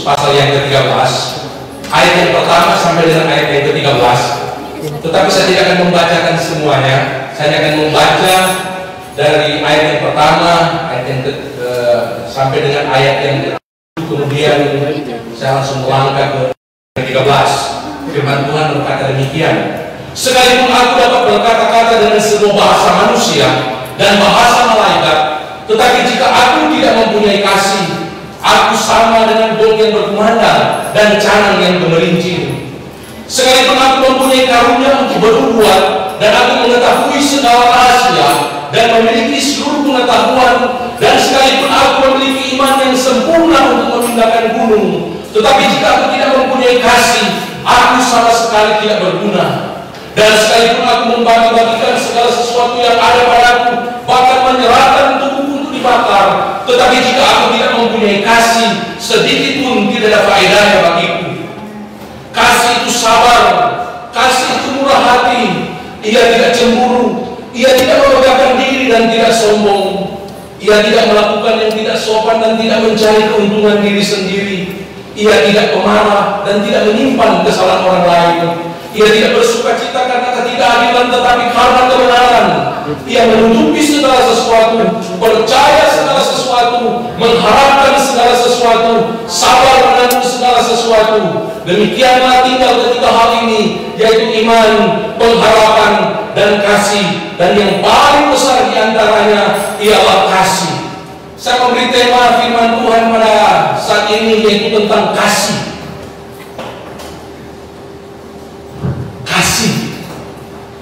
Pasal yang ke-13, ayat yang pertama sampai dengan ayat yang ke-13. Tetapi saya tidak akan membacakan semuanya. Saya akan membaca dari ayat yang pertama, ayat yang sampai dengan ayat yang kemudian saya langsung melangkah ke 13. Firman Tuhan berkata demikian: sekalipun aku dapat berkata-kata dengan semua bahasa manusia dan bahasa malaikat, tetapi jika aku tidak mempunyai kasih, aku sama dengan gong yang berkumandang dan canang yang gemerincing. Sekalipun aku mempunyai karunia untuk bernubuat dan aku mengetahui segala rahasia dan memiliki seluruh pengetahuan, dan sekalipun aku memiliki iman yang sempurna untuk memindahkan gunung, tetapi jika aku tidak mempunyai kasih, aku sama sekali tidak berguna. Dan sekalipun aku membagi-bagikan segala sesuatu yang ada padaku, bahkan menyerahkan tubuhku untuk dibakar, tetapi jika aku tidak mempunyai kasih, sedikit pun tidak ada faedahnya bagiku. Kasih itu sabar, kasih itu murah hati, ia tidak cemburu, ia tidak memegahkan diri dan tidak sombong, ia tidak melakukan yang tidak sopan dan tidak mencari keuntungan diri sendiri, ia tidak pemarah dan tidak menyimpan kesalahan orang lain, ia tidak bersuka cita karena ketidakadilan tetapi karena kebenaran, ia menutupi segala sesuatu, percaya segala sesuatu, mengharapkan segala sesuatu, sabar menanggung segala sesuatu. Demikianlah tinggal ketiga hal ini, yaitu iman, pengharapan, dan kasih. Dan yang paling besar diantaranya ialah kasih. Saya memberi tema firman Tuhan pada saat ini, yaitu tentang kasih. Kasih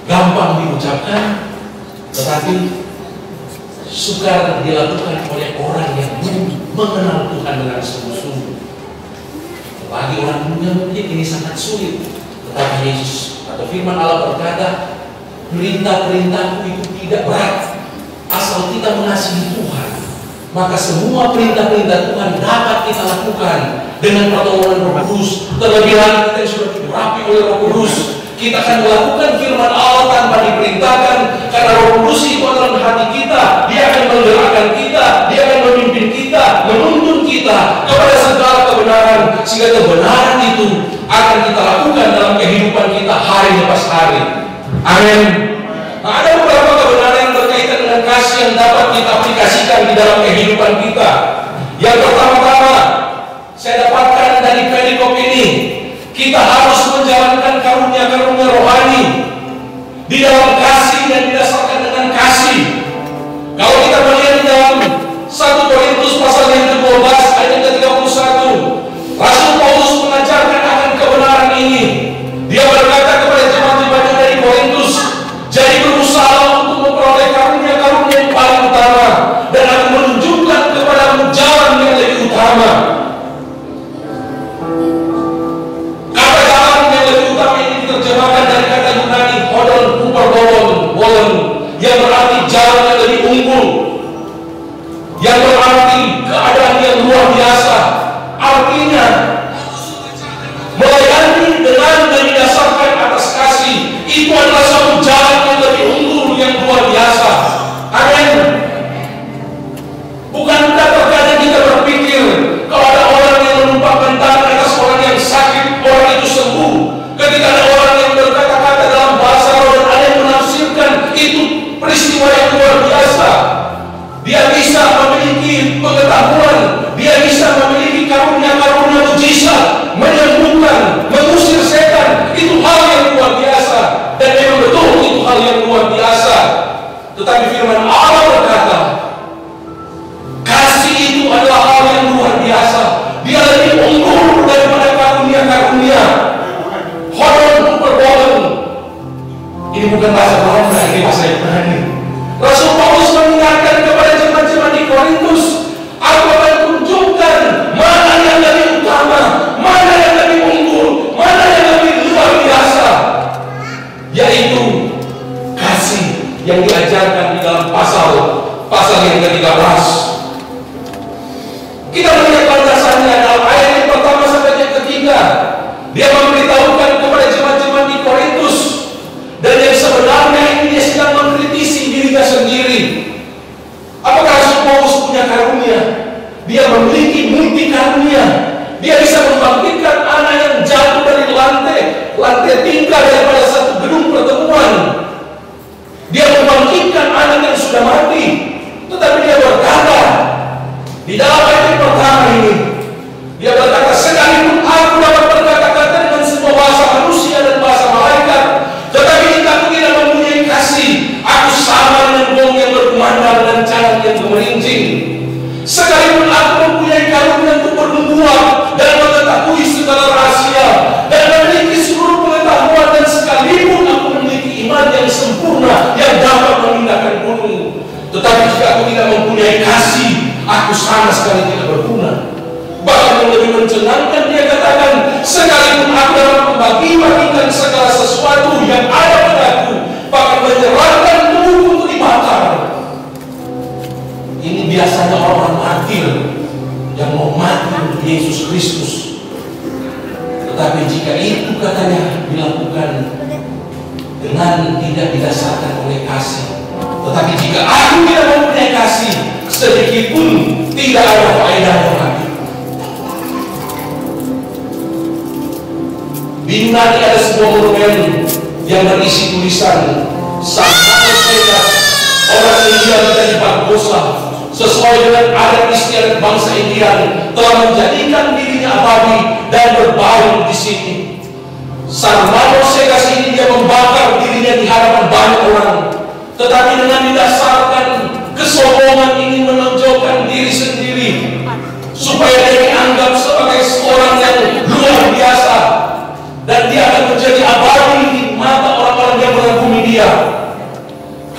gampang diucapkan, tetapi sukar dilakukan oleh orang yang belum mengenal Tuhan dengan sungguh-sungguh. Bagi orang dunia mungkin ini sangat sulit, tetapi Yesus atau firman Allah berkata, perintah-perintahku itu tidak berat, asal kita mengasihi Tuhan. Maka semua perintah-perintah Tuhan dapat kita lakukan dengan pertolongan Roh Kudus. Terlebih lagi kita yang sudah dirapi oleh Roh Kudus, kita akan melakukan firman Allah tanpa diperintahkan, karena Roh Kudus itu dalam hati kita. Dia akan menggerakkan kita, dia akan memimpin kita, menuntun kita kepada segala kebenaran, sehingga kebenaran itu akan kita lakukan dalam kehidupan kita hari lepas hari. Amin. Nah, ada beberapa kebenaran yang berkaitan dengan kasih yang dapat kita aplikasikan di dalam kehidupan kita. Yang pertama-tama saya dapatkan dari perikop ini, kita harus menjalankan karunia-karunia rohani di dalam kasih dan didasarkan dengan kasih. Kalau kita melihat di dalam 1 Korintus pasal yang ke-12 ayat yang ke-31, Rasul Paulus mengajarkan akan kebenaran ini. Dia berkata kepada jemaat-jemaatnya dari Korintus, jadi berusaha untuk memperoleh karunia-karunia yang paling utama, dan aku menunjukkan kepadamu jalan yang lebih utama. Kata jalan yang lebih utama ini diterjemahkan dari kata Yunani hodon uperbolon, yang berarti jalan yang lebih unggul, yang berarti keadaan yang luar biasa. Artinya melayani dengan didasarkan atas kasih itu adalah suatu jalan yang lebih unggul, yang luar biasa. Amin. Bukankah terkadang kita berpikir kalau ada orang yang menumpahkan tangan atas orang yang sakit, orang itu sembuh? Ketika ada orang yang berkata-kata dalam bahasa roh dan ada yang menafsirkan, itu peristiwa yang luar biasa. Dia bisa memiliki pengetahuan, dia bisa memiliki karunia-karunia mujizat, menyembuhkan, mengusir setan. Itu hal yang luar biasa, dan memang betul itu hal yang luar biasa. Tetapi firman Allah berkata, kasih itu adalah hal yang luar biasa. Dia lebih unggul daripada karunia-karunia. Hodon uperbolon. Ini bukan bahasa Belanda, ini bahasa Ibrani. Rasul Paulus mengingatkan kepada jemaat-jemaat di Korintus, aku akan tunjukkan mana yang lebih utama, mana yang lebih unggul, mana yang lebih luar biasa, yaitu kasih yang diajarkan di dalam pasal yang ke-13. Kita melihat landasannya dalam ayat yang pertama sampai yang ketiga. Dia memberitahukan kepada jemaat-jemaat di Korintus, dan yang sebenarnya ini dia sedang mengkritisi dirinya sendiri. Apakah Rasul Paulus punya karunia? Dia memiliki multi karunia. Dia bisa membangkitkan anak yang jatuh dari lantai tingkat daripada satu gedung pertemuan. Dia membangkitkan anak yang sudah mati. Tetapi dia berkata di dalam ayat yang pertama ini, dia berkata, sekalipun aku dapat berkata-kata dengan semua bahasa manusia dan bahasa malaikat, tetapi jika aku tidak mempunyai kasih, aku sama dengan gong yang berkumandang dan canang yang gemerincing. Sekalipun aku mempunyai karunia untuk bernubuat dan mengetahui segala rahasia dan memiliki seluruh pengetahuan, dan sekalipun aku memiliki iman yang sempurna yang dapat memindahkan gunung, tetapi jika aku tidak mempunyai kasih, aku sama sekali tidak berguna. Bahkan yang lebih mencenangkan, dia katakan, sekalipun aku dapat membagi-bagikan segala sesuatu yang ada padaku, bahkan menyerahkan tubuhku untuk dibakar. Ini biasanya orang martir yang mau mati untuk Yesus Kristus. Tetapi jika itu katanya dilakukan dengan tidak didasarkan oleh kasih, tetapi jika aku tidak mempunyai kasih, sedikit pun tidak ada faedahnya lagi. Di Yunani ada sebuah monumen yang berisi tulisan Santo Sedas, orang India menjadi Barbosa, sesuai dengan adat istiadat bangsa Indian, telah menjadikan dirinya abadi dan berbaring di sini. Sarmano Sedas ini dia membakar dirinya di hadapan banyak orang, tetapi dengan didasarkan kesombongan ingin menonjolkan diri sendiri supaya dia dianggap sebagai seorang yang luar biasa, dan dia akan menjadi abadi di mata orang-orang yang mengagumi dia.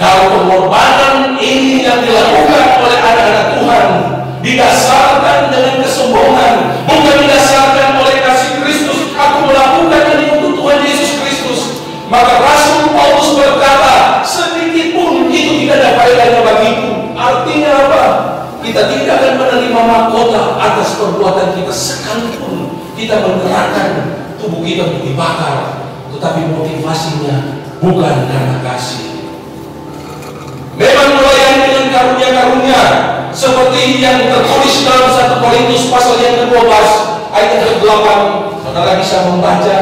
Kalau pengorbanan ini yang dilakukan oleh anak-anak Tuhan didasarkan dengan kesombongan, bukan didasarkan oleh kasih Kristus, aku melakukan ini untuk Tuhan Yesus Kristus, maka Rasul Paulus berkata, sedikit pun itu tidak ada faedahnya bagiku. Artinya apa? Kita tidak akan menerima mahkota atas perbuatan kita, sekalipun kita menyerahkan tubuh kita untuk dibakar, tetapi motivasinya bukan karena kasih. Memang melayani dengan karunia-karunia seperti yang tertulis dalam 1 Korintus pasal yang ke-12 ayat yang ke-8. Saudara bisa membaca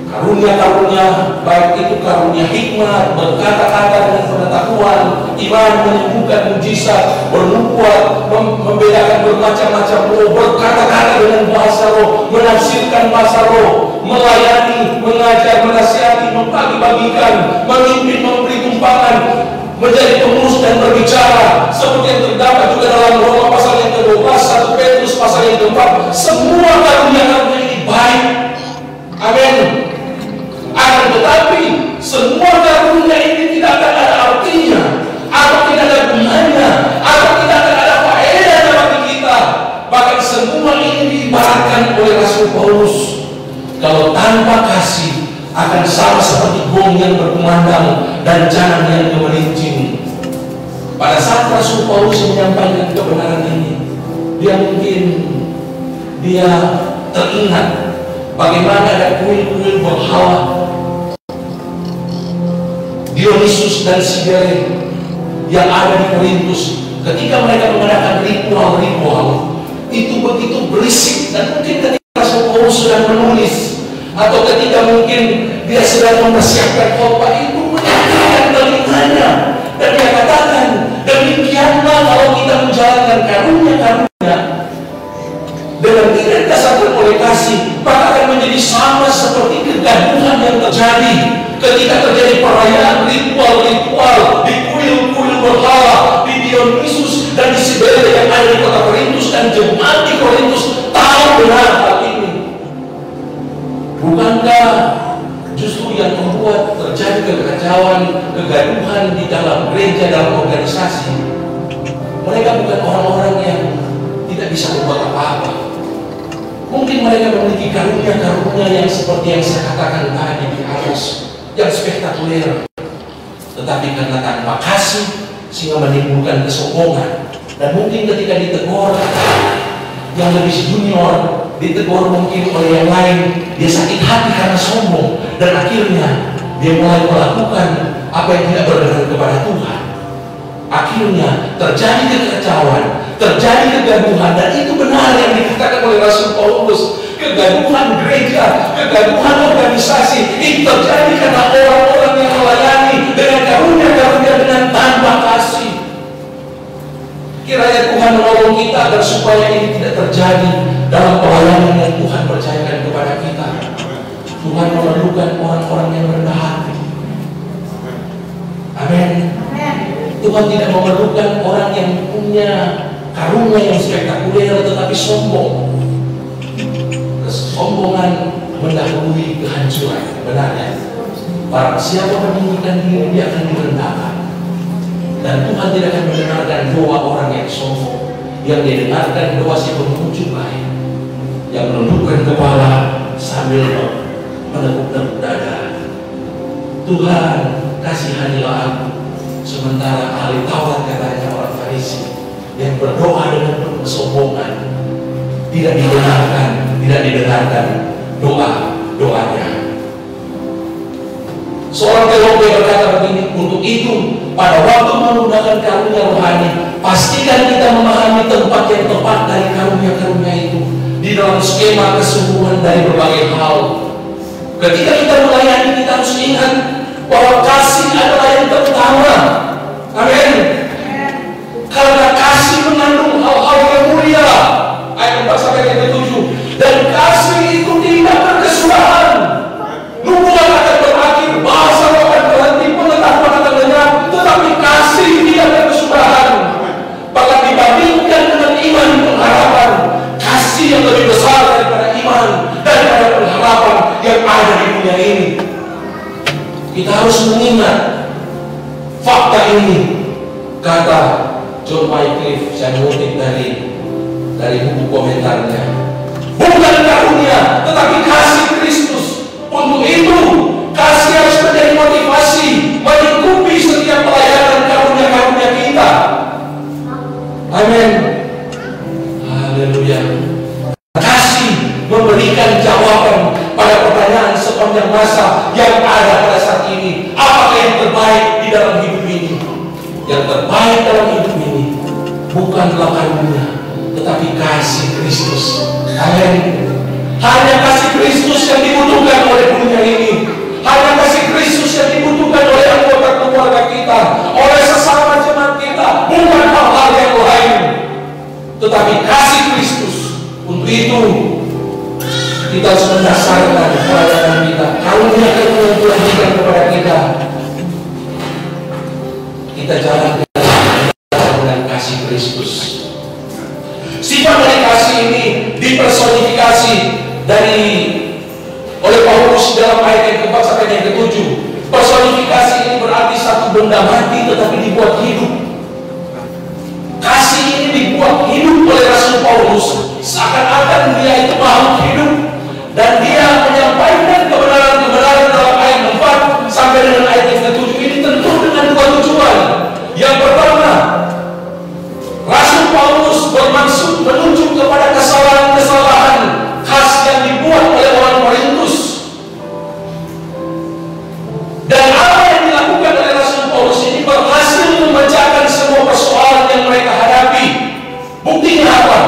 karunia-karunia, baik itu karunia hikmat, berkata-kata dengan pengetahuan, iman, menyembuhkan, mujizat, bernubuat, membedakan bermacam-macam roh, berkata-kata dengan bahasa roh, menafsirkan bahasa roh, melayani, mengajar, menasihati, membagi-bagikan, memimpin, memberi tumpangan, menjadi pengurus dan berbicara, seperti yang terdapat juga dalam Roma pasal yang ke-12, 1 Petrus pasal yang ke-4. Semua karunia-karunia ini baik. Amin. Akan tetapi semua karunia ini tidak akan ada artinya, atau tidak ada gunanya, atau tidak akan ada faedahnya bagi kita. Bahkan semua ini diibaratkan oleh Rasul Paulus, kalau tanpa kasih akan sama seperti gong yang berkumandang dan canang yang gemerincing. Pada saat Rasul Paulus menyampaikan kebenaran ini, dia teringat bagaimana ada kuil-kuil berhala Dionysus dan Cybele yang ada di Korintus. Ketika mereka mengadakan ritual-ritual itu begitu berisik, dan mungkin ketika Rasul Paulus sedang menulis, atau ketika mungkin dia sedang mempersiapkan khotbah, itu menyakitkan telinganya, dan dia katakan, demikianlah kalau kita menjalankan karunia-karunia dengan tidak didasarkan oleh kasih, maka akan menjadi sama seperti kegaduhan yang terjadi ketika terjadi perayaan ritual-ritual di kuil-kuil berhala di Dionysus dan di Cybele yang ada di kota Korintus, dan jemaat di Korintus tahu benar hal ini. Bukankah justru yang membuat terjadi kekacauan, kegaduhan di dalam gereja, dalam organisasi, mereka bukan orang-orang yang tidak bisa berbuat apa-apa. Mungkin mereka memiliki karunia-karunia yang seperti yang saya katakan tadi di Amos, yang spektakuler, tetapi karena tanpa kasih sehingga menimbulkan kesombongan. Dan mungkin ketika ditegur yang lebih junior, ditegur mungkin oleh yang lain, dia sakit hati karena sombong, dan akhirnya dia mulai melakukan apa yang tidak berkenan kepada Tuhan. akhirnya terjadi kekacauan, terjadi kegaduhan. Dan itu benar yang dikatakan oleh Rasul Paulus. Kegaduhan gereja, kegaduhan organisasi itu terjadi karena orang-orang yang melayani dengan karunia-karunia dengan tanpa kasih. Kiranya Tuhan menolong kita agar supaya ini tidak terjadi dalam pelayanan yang Tuhan percayakan kepada kita. Tuhan memerlukan orang-orang yang rendah hati. Amin. Tuhan tidak memerlukan orang yang punya karunia yang spektakuler tetapi sombong. Kesombongan mendahului kehancuran. Benarnya, barang siapa meninggikan diri, dia akan direndahkan. Dan Tuhan tidak akan mendengarkan doa orang yang sombong. Yang didengarkan doa si pengunjung baik, yang menundukkan kepala sambil menekuk-nekuk dada. Tuhan, kasihanilah aku. Sementara ahli Taurat katanya orang Farisi yang berdoa dengan penuh kesombongan, tidak didengarkan doanya. Seorang teolog berkata begini, untuk itu pada waktu menggunakan karunia rohani, pastikan kita memahami tempat yang tepat dari karunia-karunia itu di dalam skema kesungguhan dari berbagai hal. Ketika kita melayani, kita harus ingat bahwa kasih adalah yang terutama. Amin. Karena kasih mengandung hal-hal yang mulia. Ayat 4 sampai ayat 7. Dan kasih itu tidak berkesudahan. Hubungan akan berakhir, bahasa akan berhenti, pengetahuan akan lenyap, tetapi kasih tidak berkesudahan. Bahkan dibandingkan dengan iman pengharapan, kasih yang lebih besar daripada iman, daripada pengharapan yang ada di dunia ini. Kita harus mengingat fakta ini. Kata John Wycliffe, saya mengutip dari buku komentarnya, bukan karunia tetapi kasih Kristus. Untuk itu kasih harus menjadi motivasi melingkupi setiap pelayanan karunia-karunia kita. Amin. Haleluya. Kasih memberikan jawaban pada pertanyaan sepanjang masa yang ada pada saat ini. Apakah yang terbaik di dalam hidup ini? Yang terbaik dalam hidup ini bukanlah karunia, tetapi kasih Kristus. Amin. Hanya kasih Kristus yang dibutuhkan oleh dunia ini. Hanya kasih Kristus yang dibutuhkan oleh anggota keluarga kita, oleh sesama jemaat kita. Bukan hal-hal yang lain, tetapi kasih Kristus. Untuk itu kita harus mendasarkan pelayanan kita, karunia yang Tuhan berikan kepada kita. Kita jalankan dengan kasih Kristus. Sifat dari kasih ini dipersonifikasi oleh Paulus dalam ayat yang ke-4 sampai yang ke-7. Personifikasi ini berarti satu benda mati tetapi dibuat hidup. Kasih ini dibuat hidup oleh Rasul Paulus, seakan-akan dia itu makhluk hidup, dan dia menyampaikan kebenaran-kebenaran dalam ayat 4 sampai dengan ayat yang ke-7 ini tentu dengan dua tujuan. Yang pertama, Rasul Paulus bermaksud menunjuk kepada kesalahan-kesalahan khas yang dibuat oleh orang Korintus. Dan apa yang dilakukan oleh Rasul Paulus ini berhasil memecahkan semua persoalan yang mereka hadapi. Buktinya apa?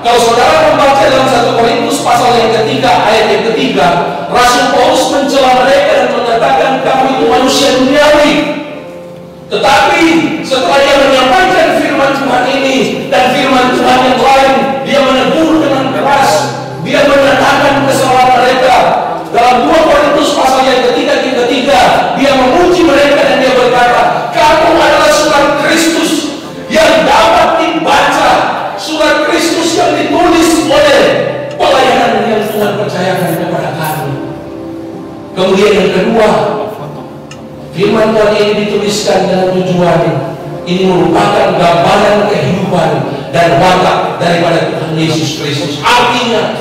Kalau saudara membaca dalam 1 Korintus pasal yang ketiga, ayat yang ketiga, Rasul Paulus mencela mereka dan mengatakan kamu itu manusia duniawi. Tetapi setelah dia menyampaikan firman Tuhan ini dan firman Tuhan yang lain, dia menegur dengan keras. Dia menyatakan kesalahan mereka. Dalam 2 Korintus pasal yang ketiga, dia memuji mereka dan dia berkata, kamu adalah surat Kristus yang dapat dibaca, surat Kristus yang ditulis oleh pelayanan yang Tuhan percayakan kepada kami. Kemudian yang kedua, firman Tuhan ini dituliskan dengan tujuan ini merupakan gambaran kehidupan dan watak daripada Tuhan Yesus Kristus. Artinya,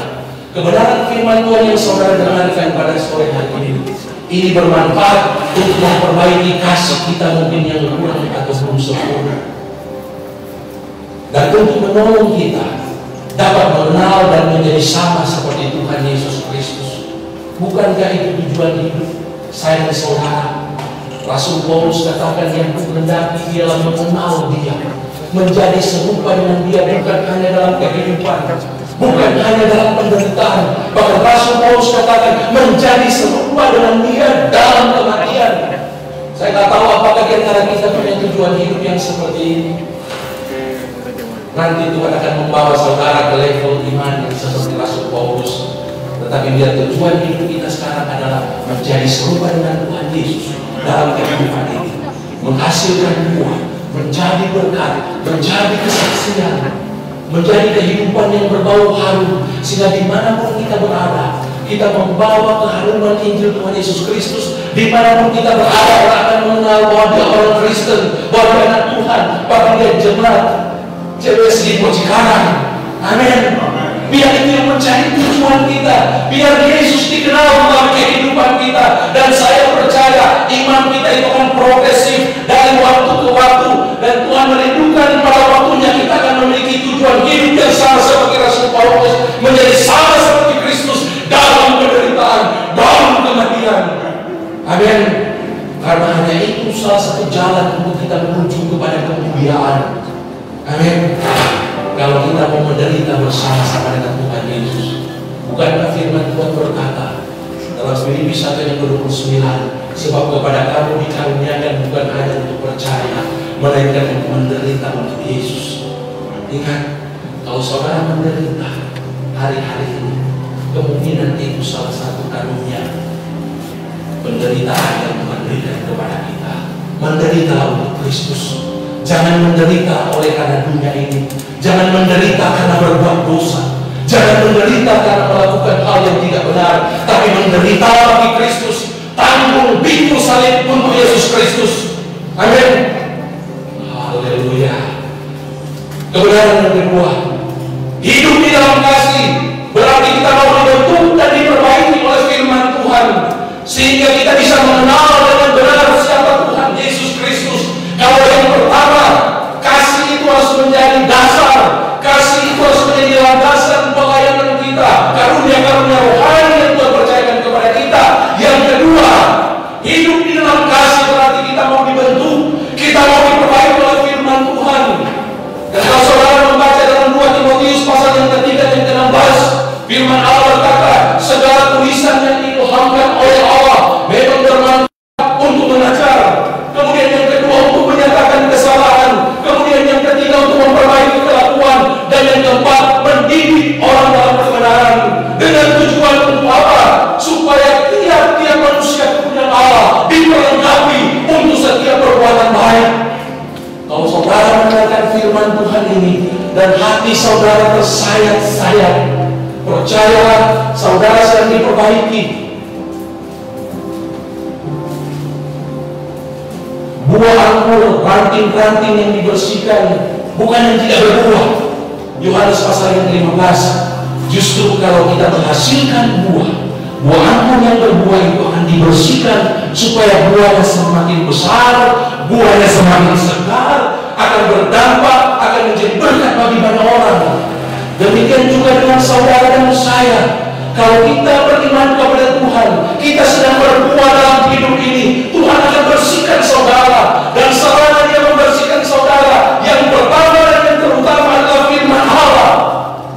kebenaran firman Tuhan yang saudara dengarkan pada sore hari ini bermanfaat untuk memperbaiki kasih kita mungkin yang kurang atau belum sempurna, dan untuk menolong kita dapat mengenal dan menjadi sama seperti Tuhan Yesus Kristus. Bukankah itu tujuan hidup saya dan saudara? Rasul Paulus katakan yang kuhendaki ialah mengenal Dia, menjadi serupa dengan Dia, bukan hanya dalam kehidupan, bukan hanya dalam penderitaan. Bahkan Rasul Paulus katakan menjadi serupa dengan Dia dalam kematian. Saya tak tahu apakah di antara kita punya tujuan hidup yang seperti ini. Nanti Tuhan akan membawa saudara ke level iman yang seperti Rasul Paulus. Tetapi biar tujuan hidup kita sekarang adalah menjadi serupa dengan Tuhan Yesus dalam kehidupan ini, menghasilkan buah, menjadi berkat, menjadi kesaksian, menjadi kehidupan yang berbau harum, sehingga dimanapun kita berada, kita membawa keharuman Injil Tuhan Yesus Kristus. Dimanapun kita berada, orang akan mengenal bahwa dia orang Kristen, bahwa dia anak Tuhan, bahkan dia jemaat CWSG Cikarang. Amin. Biar itu yang menjadi tujuan kita, biar Yesus dikenal dalam kehidupan kita. Dan saya percaya iman kita itu akan progresif dari waktu ke waktu, dan Tuhan merindukan pada waktunya kita akan memiliki tujuan hidup yang sama seperti Rasul Paulus, menjadi sama seperti Kristus dalam penderitaan, dalam kematian. Amin. Karena hanya itu salah satu jalan untuk kita menuju kepada kemuliaan. Amin. Kalau kita mau menderita bersama-sama dengan Tuhan Yesus, bukankah firman Tuhan berkata dalam Filipi 1 ayat 29, sebab kepada kamu dikaruniakan bukan hanya untuk percaya, melainkan untuk menderita untuk Yesus. Ingat, kalau saudara menderita hari-hari ini, kemungkinan itu salah satu karunia penderitaan yang Tuhan berikan kepada kita. Menderita untuk Kristus. Jangan menderita oleh karena dunia ini. Jangan menderita karena berbuat dosa. Jangan menderita karena melakukan hal yang tidak benar. Tapi menderita bagi Kristus. Tanggung pikul salib untuk Yesus Kristus. Amin. Haleluya. Kebenaran yang kedua, hidup di dalam kasih berarti kita mau dibentuk dan diperbaiki oleh firman Tuhan, sehingga kita bisa mengenal dengan benar siapa Tuhan Yesus Kristus. Kalau yang pertama, kasih itu harus menjadi dasar, kasih itu harus menjadi landasan pelayanan kita, karunia-karunia rohani yang Tuhan percayakan kepada kita. Yang kedua, hidup di dalam kasih berarti kita mau dibentuk, kita mau diperbaiki oleh firman Tuhan. Dan kalau saudara membaca dalam 2 Timotius pasal yang ketiga dan ke-16, firman Allah berkata, segala tulisan yang diilhamkan oleh Allah memang bermanfaat untuk mengajar, kemudian yang kedua untuk menyatakan kesalahan, kemudian yang ketiga untuk memperbaiki kelakuan, dan yang keempat mendidik orang dalam kebenaran. Dengan tujuan untuk apa? Supaya tiap-tiap manusia kepunyaan Allah diperlengkapi untuk setiap perbuatan baik. Kalau saudara mendengarkan firman Tuhan ini dan hati saudara tersayat-sayat, percayalah saudara sedang diperbaiki. Buah anggur, ranting-ranting yang dibersihkan, bukan yang tidak berbuah. Yohanes pasal yang 15. Justru kalau kita menghasilkan buah anggur yang berbuah itu akan dibersihkan supaya buahnya semakin besar, buahnya semakin segar, akan berdampak, akan menjadi berkat bagi banyak orang. Demikian juga dengan saudara dan saya. Kalau kita beriman kepada Tuhan, kita sedang berbuah dalam hidup ini, Tuhan akan bersihkan saudara. Dan sarana Dia membersihkan saudara, yang pertama dan yang terutama adalah firman Allah.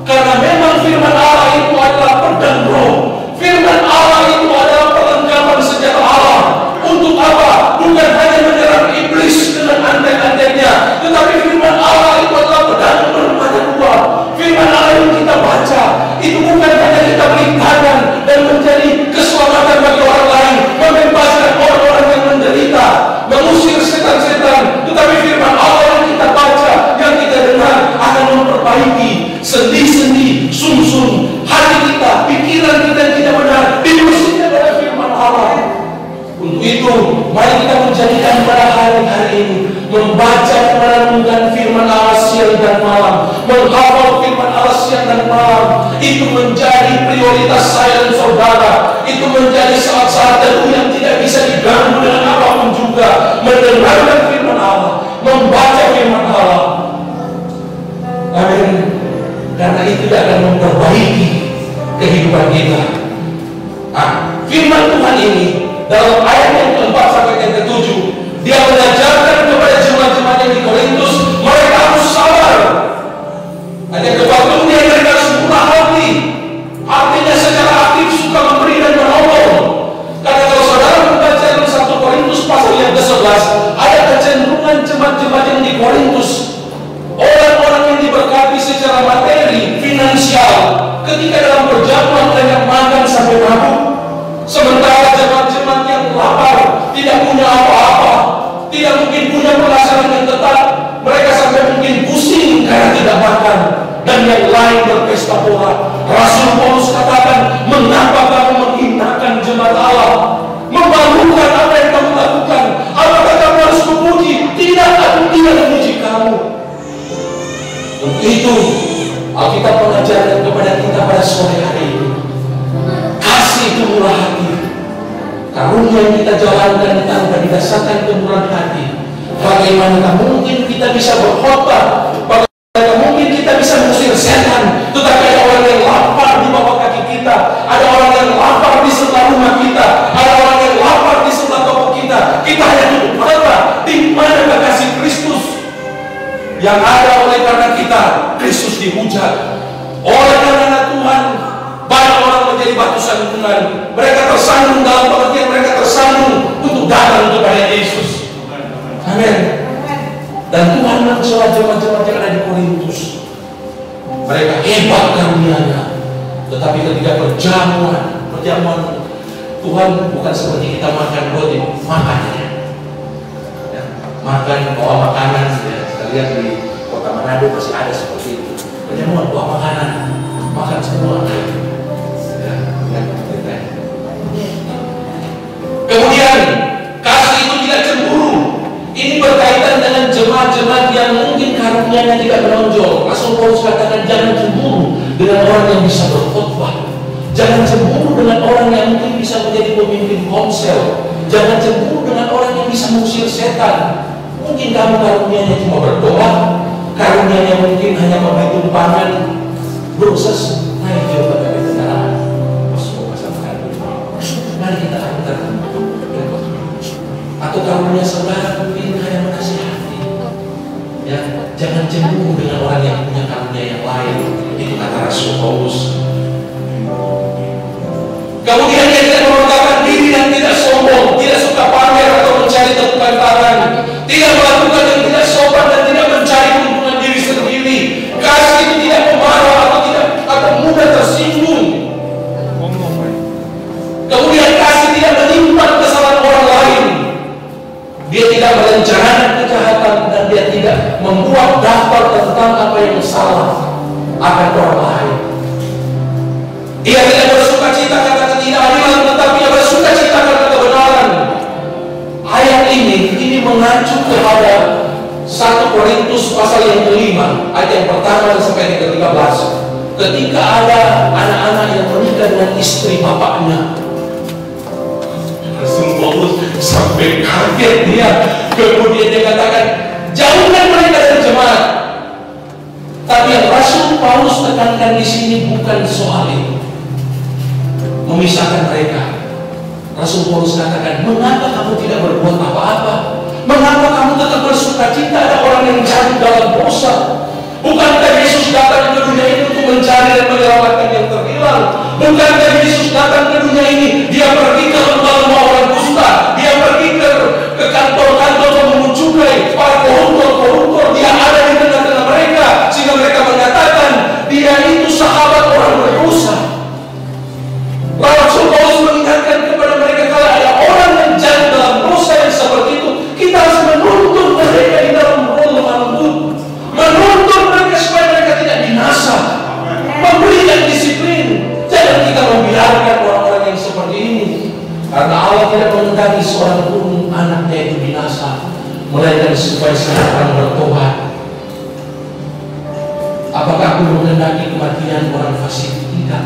Karena memang firman Allah itu adalah pedang roh. Firman Allah itu adalah perlengkapan senjata Allah. Untuk apa? Bukan hanya menyerang iblis dengan antek-anteknya, tetapi firman Allah itu adalah pedang bermata dua. Firman Allah yang kita baca itu bukan hanya kita beritakan dan menjadi keselamatan bagi orang lain, membebaskan orang-orang yang menderita, mengusir setan-setan, tetapi firman Allah yang kita baca, yang kita dengar akan memperbaiki sendi-sendi, sum-sum hati kita, pikiran kita yang tidak benar, dibersihkan oleh firman Allah. Untuk itu, mari kita menjadikan pada hari-hari ini membaca dan merenungkan firman Allah siang dan malam, menghafal firman Allah siang dan malam. Itu menjadi prioritas saya dan saudara. Itu menjadi saat-saat teduh yang tidak bisa diganggu dengan apapun juga. Mendengarkan firman Allah, membaca firman Allah. Amin. Karena itu akan memperbaiki kehidupan kita. Firman Tuhan ini dalam ayat yang keempat sampai yang ketujuh Korintus, orang-orang yang diberkati secara materi, finansial, ketika dalam perjamuan mereka makan sampai mabuk. Sementara jemaat-jemaat yang lapar, tidak punya apa-apa, tidak mungkin punya penghasilan yang tetap, mereka sampai mungkin pusing karena tidak makan, dan yang lain berpesta pora. Rasul Paulus katakan, mengapa kamu menghinakan jemaat Allah, memalukan apa yang kamu lakukan? Apakah kamu harus memuji? Tidak, aku tidak memuji kamu. Untuk itu Alkitab mengajarkan kepada kita pada sore hari ini, kasih itu murah hati. Karunia yang kita jalankan tanpa didasarkan kemurahan hati. Bagaimana mungkin kita bisa berkhotbah? Bagaimana mungkin kita bisa mengusir setan? Tetapi ada orang yang lapar di bawah kaki kita, ada orang yang lapar di sebelah rumah kita, ada orang yang lapar di sebelah toko kita. Kita hanya tutup mata. Di mana kasih Kristus yang ada oleh karena kita? Kristus dihujat. Oleh karena Tuhan, banyak orang menjadi batu sandungan. Mereka tersandung dalam pengertian mereka tersandung untuk datang kepada Yesus. Amin. Dan Tuhan mencela jemaat-jemaat yang ada di Korintus. Mereka hebat karunia-Nya, tetapi ketika perjamuan Tuhan bukan seperti kita makan roti, makannya. Ya, makan bawa makanan. Ya, saya lihat di kota Manado masih ada seperti itu. Perjamuan bawa makanan, makan semua. Kemudian kasih itu tidak cemburu. Ini berkaitan dengan jemaat-jemaat yang mungkin karunia-Nya tidak menonjol. Rasul Paulus katakan, jangan cemburu dengan orang yang bisa berkhotbah. Jangan cemburu dengan orang yang mungkin bisa menjadi pemimpin komsel. Jangan cemburu dengan orang yang bisa mengusir setan. Mungkin kamu karunia-Nya cuma berdoa, karunia-Nya mungkin hanya memberi tumpangan, proses naik jabatan kendaraan. Mari kita antar. Atau karunia saudara mungkin hanya menasihati. Ya, jangan cemburu dengan orang yang punya karunia yang lain. Itu kata Rasul Paulus. Kemudian dia tidak membanggakan diri dan tidak sombong, tidak suka pamer atau mencari tepukan tangan, tidak melakukan yang tidak sopan dan tidak mencari keuntungan diri sendiri. Kasih itu tidak memarah atau mudah tersinggung. Kemudian kasih tidak menyimpan kesalahan orang lain. Dia tidak merencanakan kejahatan dan dia tidak membuat daftar tentang apa yang salah akan orang lain. Dia tidak bersuka cita karena ketidakadilan, tetapi dia bersuka cita karena kebenaran. Ayat ini mengacu kepada 1 Korintus pasal yang kelima, ayat yang pertama sampai yang ke-13. Ketika ada anak-anak yang menikah dengan istri bapaknya, Rasul Paulus sampai kaget dia. Kemudian dia katakan, jauhkan mereka dari jemaat. Tapi yang Rasul Paulus tekankan di sini bukan soal itu, memisahkan mereka. Rasul Paulus katakan, mengapa kamu tidak berbuat apa-apa? Mengapa kamu tetap bersuka cita? Ada orang yang jatuh dalam dosa. Bukankah Yesus datang ke dunia ini untuk mencari dan menyelamatkan yang terhilang? Bukankah Yesus datang ke dunia ini, dia pergi ke rumah-rumah orang dusta, dia pergi ke kantor-kantor pemungut cukai, para koruptor, dia ada di tengah-tengah mereka, sehingga mereka mengatakan dia itu sahabat orang berdosa. Rasul Paulus mengingatkan kepada mereka, kalau ada orang yang jatuh dalam dosa yang seperti itu, kita harus menuntun mereka di dalam roh lemah lembut, menuntun mereka supaya mereka tidak binasa, memberikan disiplin. Jangan kita membiarkan orang-orang yang seperti ini, karena Allah tidak menghendaki seorang pun anaknya itu binasa, melainkan supaya seorang bertobat. Apakah aku menghendaki kematian orang fasik? Tidak.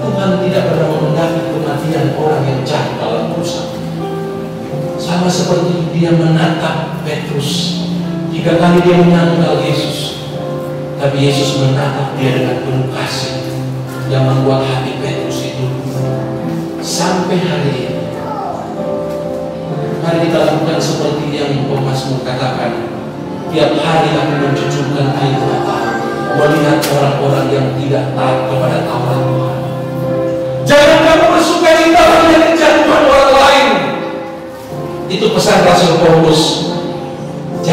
Tuhan tidak pernah menghendaki kematian orang yang jatuh dalam dosa. Sama seperti dia menatap Petrus 3 kali dia menyangkal Yesus, tapi Yesus menatap dia dengan penuh kasih yang membuat hati Petrus itu sampai hari ini. Mari kita lakukan seperti yang pemazmur katakan, tiap hari aku mencucurkan air mata melihat orang-orang yang tidak taat kepada Taurat Tuhan. Jangan kamu bersuka cita melihat kejatuhan orang lain. Itu pesan Rasul Paulus.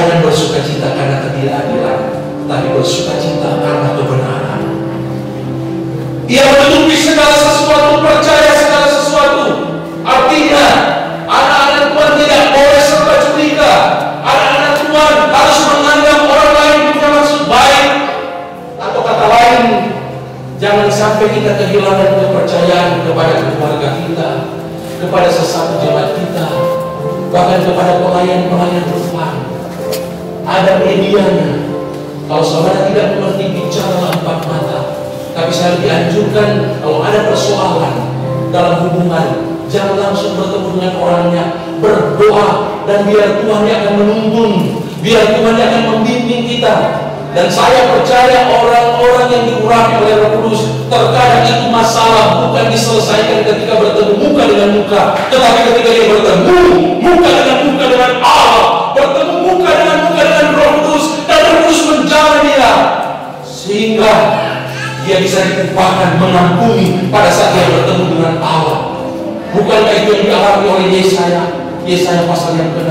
Jangan bersuka cita karena ketidakadilan, tapi bersuka cita karena kebenaran. Ia menutupi segala sesuatu, percaya segala sesuatu. Artinya, anak-anak Tuhan tidak boleh serba curiga. Anak-anak Tuhan harus menganggap orang lain punya maksud baik. Atau kata lain, jangan sampai kita kehilangan kepercayaan kepada keluarga kita, kepada sesama jemaat kita, bahkan kepada pelayan-pelayan Tuhan. Ada medianya. Kalau saudara tidak mengerti, bicara empat mata. Tapi saya dianjurkan, kalau ada persoalan dalam hubungan, jangan langsung bertemu dengan orangnya, berdoa, dan biar Tuhan yang akan menuntun, biar Tuhan yang akan membimbing kita. Dan saya percaya orang-orang yang diurapi oleh Roh Kudus, terkadang itu masalah bukan diselesaikan ketika bertemu muka dengan muka, tetapi ketika dia bertemu muka dengan Allah, bertemu muka dengan Roh Kudus, dan Roh Kudus menjaga dia, sehingga dia bisa diupahkan mengampuni pada saat dia bertemu dengan Allah. Bukankah itu yang dialami oleh Yesaya pasal yang ke-6?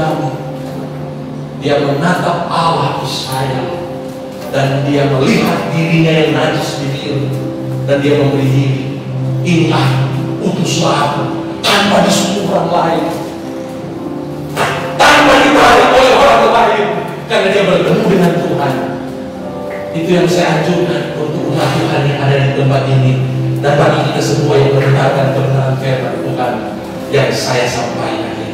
Dia menatap Allah Israel, dan dia melihat dirinya yang najis di diri, dan dia memberi diri. Inilah utuslah aku, tanpa disuruh orang lain, tanpa ditarik oleh orang lain, karena dia bertemu dengan Tuhan. Itu yang saya anjurkan untuk umat Tuhan yang ada di tempat ini, dan bagi kita semua yang mendengarkan kebenaran firman Tuhan yang saya sampaikan ini.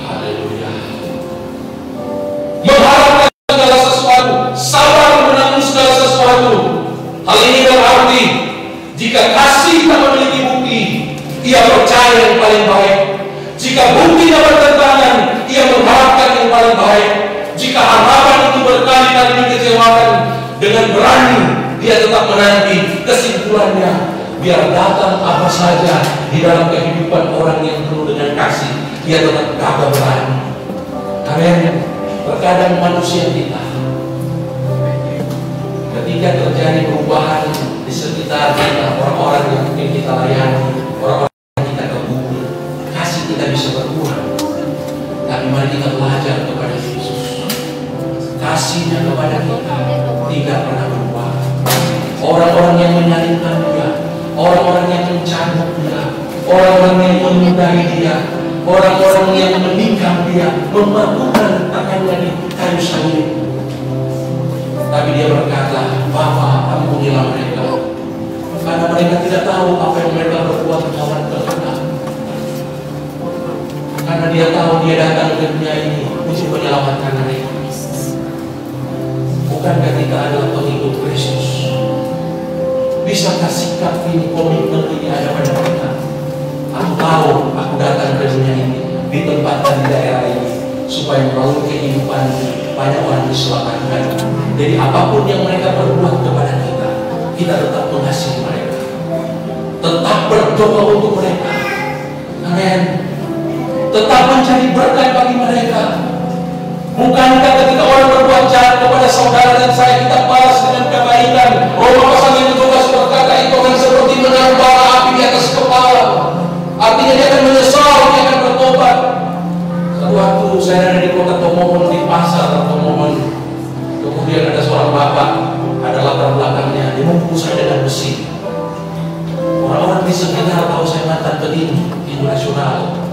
Haleluya. Mengharapkan segala sesuatu, sabar menanggung segala sesuatu. Hal ini berarti jika kasih tak memiliki bukti, ia percaya yang paling baik. Jika bukti tak bertentangan, ia mengharapkan yang paling baik. Jika harapan itu berkali-kali dikecewakan, dengan berani dia tetap menanti. Kesimpulannya, biar datang apa saja di dalam kehidupan orang yang penuh dengan kasih, dia tetap gagah berani. Amin. Terkadang manusia kita, ketika terjadi perubahan di sekitar kita, orang-orang yang mungkin kita layani, orang-orang yang kita kebumi, kasih kita bisa berkurang. Tapi mari kita belajar kepada Yesus. Kasihnya kepada kita tidak pernah berubah. Orang-orang yang menyalibkan dia, orang-orang yang mencambuk dia, orang-orang yang menyudahi dia, orang-orang yang menikam dia, mematukan tangannya di kayu salib. Tapi dia berkata, Bapa, ampunilah mereka, karena mereka tidak tahu apa yang mereka berbuat melawan Tuhan. Karena dia tahu dia datang ke dunia ini untuk menyelamatkan mereka. Bukankah kita adalah pengikut Kristus? Bisakah sikap ini, komitmen ini ada pada kita? Aku tahu aku datang ke dunia ini, ditempatkan di daerah ini, supaya melalui kehidupan banyak orang diselamatkan. Jadi apapun yang mereka berbuat kepada kita, kita tetap mengasihi mereka, tetap berdoa untuk mereka. Amin. Tetap mencari berkat bagi mereka. Bukankah ketika orang berbuat jahat kepada saudara dan saya, kita balas dengan kebaikan? Roma pasal yang ke-12 berkata itu akan seperti menaruh bara api di atas kepala. Artinya dia akan menyesal, dia akan bertobat. Satu waktu saya ada di kota Tomohon, di pasar Tomohon. Kemudian ada seorang bapak, ada latar belakangnya, dia memukul saya dengan besi. Orang-orang di sekitar tahu saya mantan petinju nasional.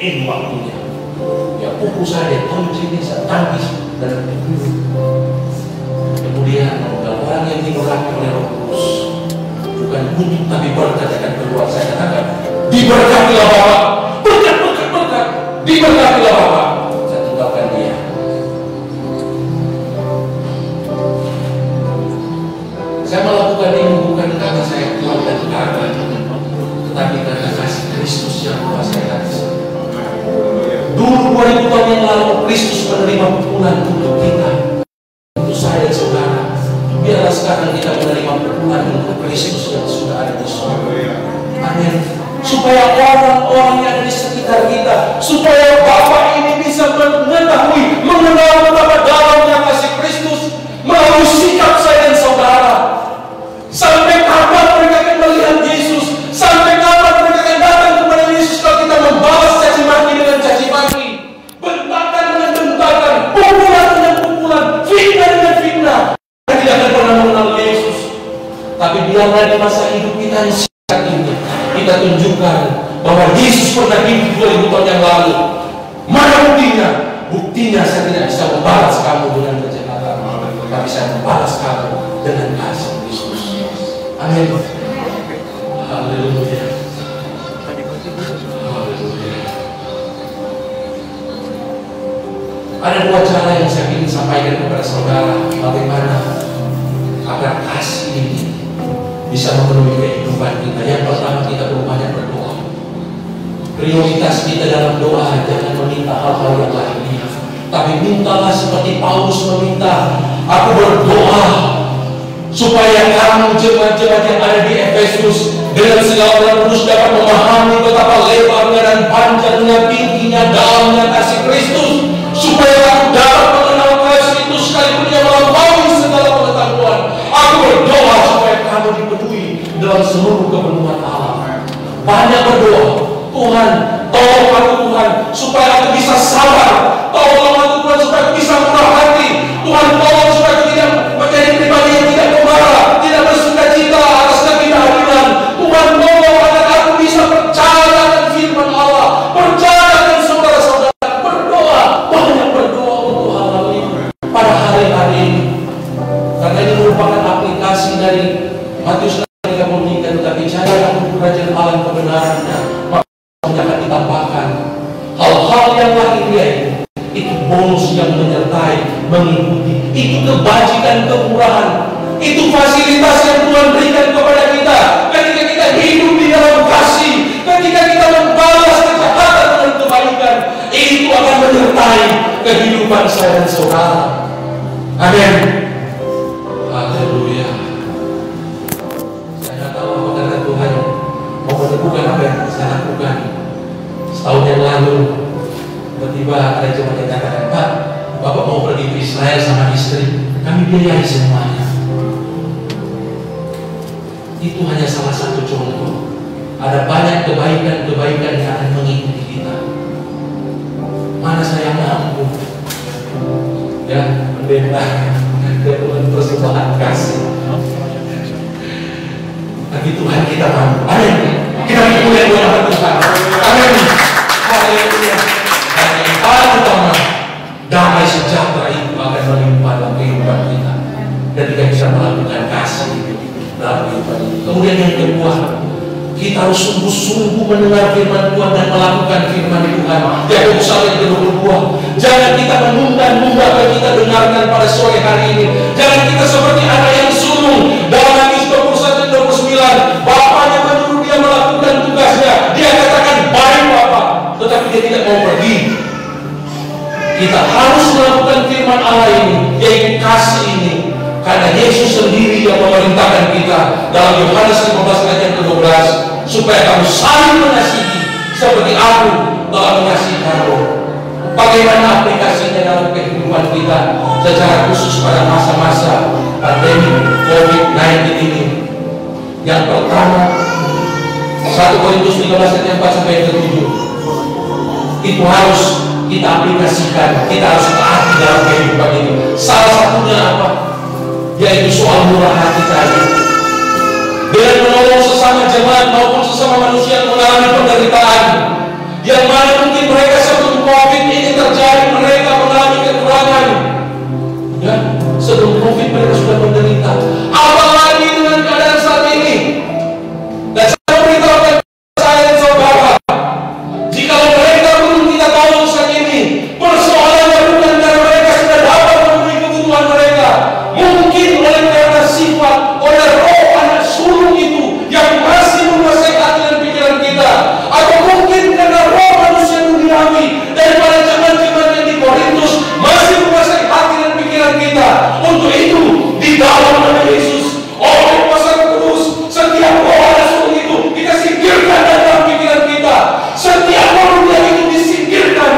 Ini waktunya. Ya pukul saya, tonjok sini, saya tangkis dan kemudian orang yang diberkati oleh Roh Kudus, bukan untuk tapi berkat akan keluar. Saya katakan, diberkatilah Bapak, berkat, diberkatilah Bapak. Saya tinggalkan dia. Saya melakukan ini bukan karena saya kuat dan gagah, tetapi karena kasih Kristus yang menguasai hati saya. Dulu 2000 tahun yang lalu Kristus menerima pukulan untuk kita, untuk saya dan saudara. Biarlah sekarang kita menerima pukulan untuk Kristus yang sudah ada di surga. Amin. Supaya orang-orang yang ada di sekitar kita, supaya Bapak ini bisa mengetahui, mengenal betapa dalamnya kasih Kristus melalui sikap saya dan saudara. Sampai kapan mereka akan melihat Yesus? Sampai kapan mereka akan datang kepada Yesus kalau kita kepemimpinan singkat ini kita tunjukkan bahwa Yesus pernah hidup 2000 tahun yang lalu. Mana buktinya? Buktinya saya tidak bisa membalas kamu dengan kejahatan, tapi saya membalas kamu dengan kasih Kristus. Amin. Haleluya. Ada dua cara yang saya ingin sampaikan kepada saudara, bagaimana agar kasih ini bisa memenuhi kehidupan kita. Yang pertama, kita berbanyak berdoa. Prioritas kita dalam doa jangan meminta hal-hal yang lainnya, tapi mintalah seperti Paulus meminta, aku berdoa supaya kamu jemaat-jemaat yang ada di Efesus dengan segala orang kudus dapat memahami betapa lebarnya dan panjangnya, tingginya, dalamnya kasih Kristus, supaya kamu dapat mengenal kasih itu sekalipun yang melampaui segala pengetahuan. Aku berdoa supaya kamu dipenuhi dalam seluruh kepenuhan Allah. Banyak berdoa, Tuhan, tolong aku Tuhan, supaya aku bisa sabar. Tolong aku Tuhan, supaya aku bisa murah hati. Tuhan, tolong supaya aku tidak menjadi pribadi yang tidak pemarah, tidak bersukacita atas ketidakadilan. Tuhan, tolong agar aku bisa percaya dengan firman Allah, percaya dengan saudara-saudara. Berdoa, banyak berdoa untuk hal-hal ini pada hari-hari ini. Karena ini merupakan aplikasi dari Matius 6:33, tetapi carilah dulu kerajaan Allah dan kebenarannya, akan ditambahkan hal-hal yang lahiriah itu bonus yang menyertai, mengikuti, itu kebajikan, kemurahan, itu fasilitas yang Tuhan berikan kepada kita ketika kita hidup di dalam kasih, ketika kita membalas kejahatan dengan kebaikan. Itu akan menyertai kehidupan saya dan saudara. Amin. Haleluya. Saya tahu apakah Tuhan mau menemukan apa yang saya lakukan. Setahun yang lalu tiba-tiba ada jemaat yang katakan, Pak, Bapak mau pergi ke Israel sama istri, kami biayai semuanya. Itu hanya salah satu contoh. Ada banyak kebaikan-kebaikan yang akan mengikuti kita. Mana saya mampu, ya, pendeta dengan persembahan kasih, tapi Tuhan kita mampu. Amin. Kita dimuliakan oleh Tuhan. Amin. Haleluya. Dan yang paling utama, damai sejahtera itu akan melimpah dalam kehidupan kita ketika kita melakukan kasih dalam kehidupan ini. Kemudian yang kedua, kita harus sungguh-sungguh mendengar firman Tuhan dan melakukan firman Tuhan. Yakobus 1:22. Jangan kita menunda-nunda apa yang kita dengarkan pada sore hari ini. Jangan kita seperti anak yang sulung. Dalam Matius 21:29, bapaknya menyuruh dia melakukan tugasnya. Dia katakan, baik Bapak, tetapi dia tidak mau pergi. Kita harus melakukan firman Allah ini, yaitu kasih ini, karena Yesus sendiri yang memerintahkan kita dalam Yohanes 15 ayat 12, supaya kamu saling mengasihi seperti aku telah mengasihi kamu. Bagaimana aplikasinya dalam kehidupan kita secara khusus pada masa-masa pandemi COVID-19 ini? Yang pertama, 1 Korintus 13 ayat 4-7, itu harus kita aplikasikan, kita harus taati dalam kehidupan ini. Salah satunya apa? Yaitu soal murah hati tadi. Dengan menolong sesama jemaat maupun sesama manusia yang mengalami penderitaan, yang mana mungkin mereka sebelum COVID ini terjadi, mereka mengalami kekurangan. Ya, sebelum COVID mereka sudah menderita. Apalagi dengan keadaan saat ini. Dan saya beritahukan saya dan saudara, jika mereka belum kita tolong saat ini, persoalannya bukan karena mereka sudah dapat memenuhi kebutuhan mereka. Mungkin oleh karena sifat, oleh roh anak sulung itu yang masih menguasai hati dan pikiran kita, atau mungkin karena roh manusia duniawi daripada jemaat-jemaat yang di Korintus masih menguasai hati dan pikiran kita. Untuk itu, di dalam nama Yesus, oleh kuasa kudus, setiap roh anak sulung itu kita singkirkan dalam pikiran kita. Setiap roh dunia itu disingkirkan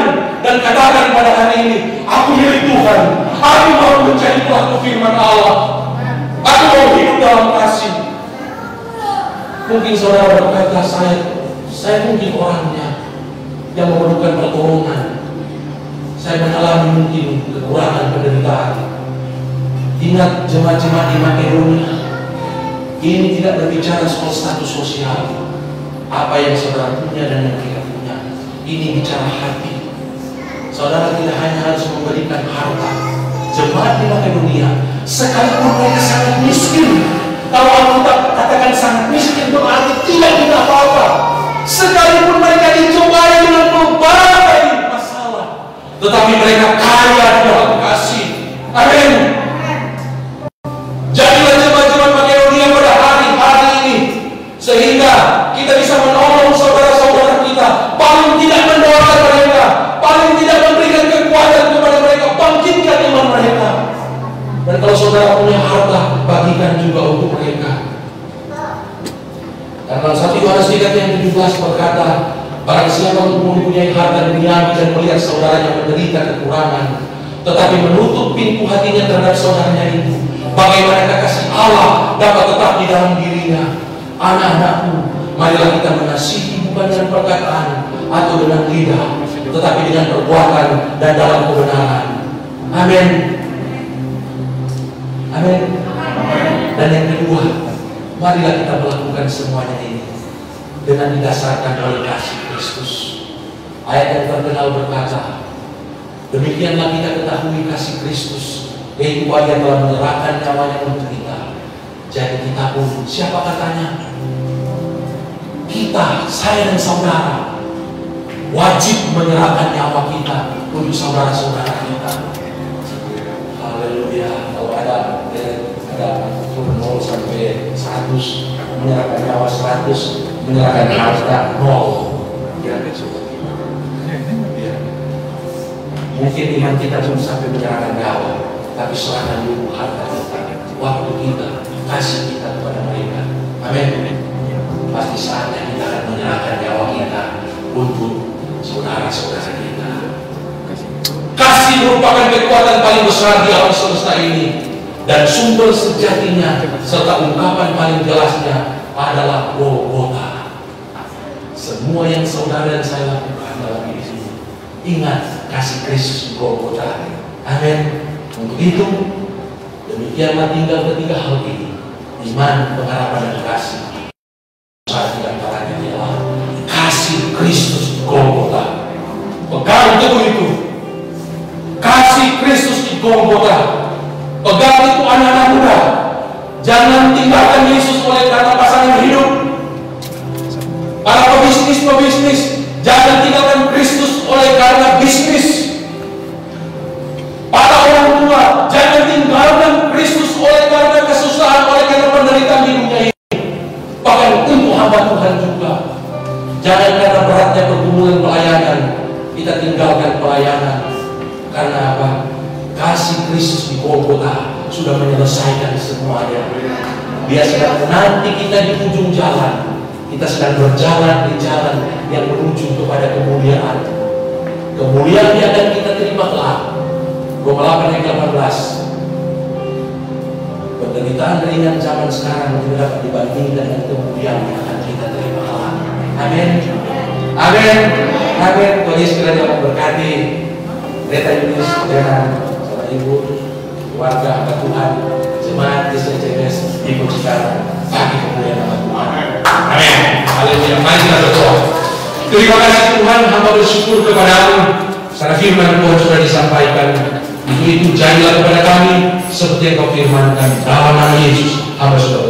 dan katakan pada hari ini, aku milik Tuhan. Aku mau menjadi pelaku firman Allah. Aku mau hidup dalam kasih. Mungkin saudara berkata, saya mungkin orangnya yang memerlukan pertolongan. Saya mengalami mungkin kekurangan penderitaan. Ingat jemaat-jemaat di Makedonia. Ini tidak berbicara soal status sosial, apa yang saudara punya dan yang kita punya. Ini bicara hati. Saudara tidak hanya harus memberikan harta. Jemaat di Makedonia, sekalipun mereka sangat miskin, kalau Alkitab katakan sangat miskin berarti tidak punya apa-apa. Sekalipun mereka dicobai dengan berbagai masalah, tetapi mereka kaya dalam kasih. Amin. Jadilah jemaat-jemaat Makedonia pada hari ini, sehingga kita bisa menolong saudara-saudara kita, paling tidak mendoakan mereka, paling tidak memberikan kekuatan kepada mereka, bangkitkan iman mereka. Dan kalau saudara punya harta, bagikan juga untuk mereka. Karena 1 Yohanes 3 yang 17 berkata, barang siapa mempunyai harta duniawi dan melihat saudaranya menderita kekurangan, tetapi menutup pintu hatinya terhadap saudaranya itu, bagaimana kasih Allah dapat tetap di dalam dirinya? Anak-anakku, marilah kita mengasihi bukan dengan perkataan atau dengan lidah, tetapi dengan perbuatan dan dalam kebenaran. Amin. Amin. Dan yang kedua, marilah kita melakukan semuanya ini dengan didasarkan oleh kasih Kristus. Ayat yang terkenal berkata, demikianlah kita ketahui kasih Kristus, yaitu Dia telah menyerahkan nyawanya untuk kita. Jadi kita pun, siapa katanya? Kita, saya dan saudara, wajib menyerahkan nyawa kita untuk saudara-saudara kita. Haleluya. Kalau ada 0 sampai 100, menyerahkan nyawa 100, menyerahkan harta 0. Mungkin iman kita belum sampai menyerahkan nyawa, tapi serahkan dulu harta kita, waktu kita, kasih kita kepada mereka. Amin. Pasti saatnya kita akan menyerahkan nyawa kita untuk saudara-saudara kita. Kasih merupakan kekuatan paling besar di alam semesta ini, dan sumber sejatinya serta ungkapan paling jelasnya adalah Golgota. Semua yang saudara dan saya lakukan dalam hidup ini, ingat kasih Kristus di Golgota. Amin. Untuk itu, demikianlah tinggal ketiga hal ini: iman, pengharapan, dan kasih. Saat di antaranya ialah kasih Kristus di Golgota. Pegang teguh itu. Kasih Kristus di Golgota. Pegang itu anak-anak muda. Jangan tinggalkan Yesus oleh karena pasangan hidup. Para pebisnis, jangan tinggalkan Kristus oleh karena bisnis. Para orang tua, jangan tinggalkan Kristus oleh karena kesusahan, oleh karena penderitaan di dunia ini. Bahkan untuk hamba Tuhan juga. Jangan karena beratnya pergumulan pelayanan, kita tinggalkan pelayanan. Karena apa? Kasih Kristus di Golgota sudah menyelesaikan semuanya. Dia sedang menanti kita di ujung jalan. Kita sedang berjalan di jalan yang menuju kepada kemuliaan. Kemuliaan yang akan kita terima kelak. Roma 8 ayat 18. Penderitaan ringan zaman sekarang tidak dapat dibandingkan dengan kemuliaan yang akan kita terima kelak. Amin. Amin. Amin. Tuhan Yesus kiranya memberkati Pendeta Yunis, Ibu, keluarga hamba Tuhan, jemaat GCCS, Ibu Cikarang, bagi kemuliaan nama Tuhan. Amin. Haleluya. Mari kita berdoa. Terima kasih Tuhan, hamba bersyukur kepadamu. Karena firman Tuhan sudah disampaikan. Itu jadilah kepada kami seperti yang kau firmankan. Dalam nama Yesus, hamba sudah